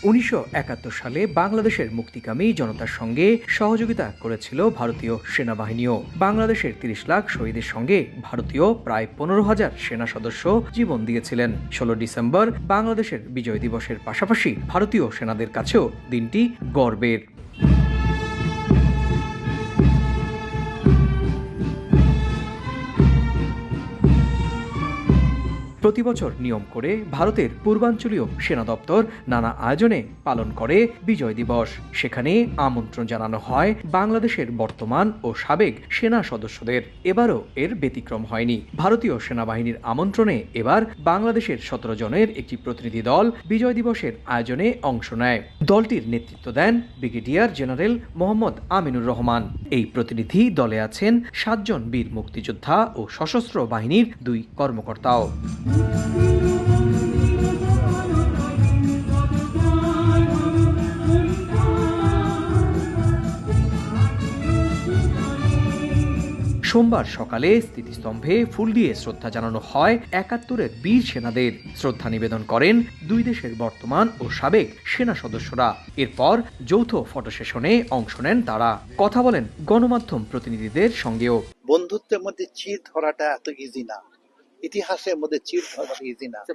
1971 সালে বাংলাদেশের মুক্তিকামী জনতার সঙ্গে সহযোগিতা করেছিল ভারতীয় সেনাবাহিনীও। বাংলাদেশের 30 লাখ শহীদের সঙ্গে ভারতীয় প্রায় 15,000 সেনা সদস্য জীবন দিয়েছিলেন। 16 ডিসেম্বর বাংলাদেশের বিজয় দিবসের পাশাপাশি ভারতীয় সেনাদের কাছেও দিনটি গর্বের। প্রতি বছর নিয়ম করে ভারতের পূর্বাঞ্চলীয় সেনা দপ্তর নানা আয়োজনে পালন করে বিজয় দিবস। সেখানে আমন্ত্রণ জানানো হয় বাংলাদেশের বর্তমান ও সাবেক সেনা সদস্যদের। এবারও এর ব্যতিক্রম হয়নি। ভারতীয় সেনাবাহিনীর আমন্ত্রণে এবার বাংলাদেশের 17 জনের একটি প্রতিনিধি দল বিজয় দিবসের আয়োজনে অংশ নেয়। দলটির নেতৃত্ব দেন ব্রিগেডিয়ার জেনারেল মোহাম্মদ আমিনুর রহমান। এই প্রতিনিধি দলে আছেন 7 জন বীর মুক্তিযোদ্ধা ও সশস্ত্র বাহিনীর 2 কর্মকর্তাও। সোমবার সকালে স্মৃতিস্তম্ভে ফুল দিয়ে শ্রদ্ধা জানানো হয় 71-এর বীর সেনাদের। শ্রদ্ধা নিবেদন করেন দুই দেশের বর্তমান ও সাবেক সেনা সদস্যরা। এরপর যৌথ ফটো সেশনে অংশ নেন তারা। কথা বলেন গণমাধ্যম প্রতিনিধিদের সঙ্গেও। বন্ধুত্বের মধ্যে চির ধরাটা এত ইজি না, ইতিহাসের মধ্যে চির ধরাটা ইজি না।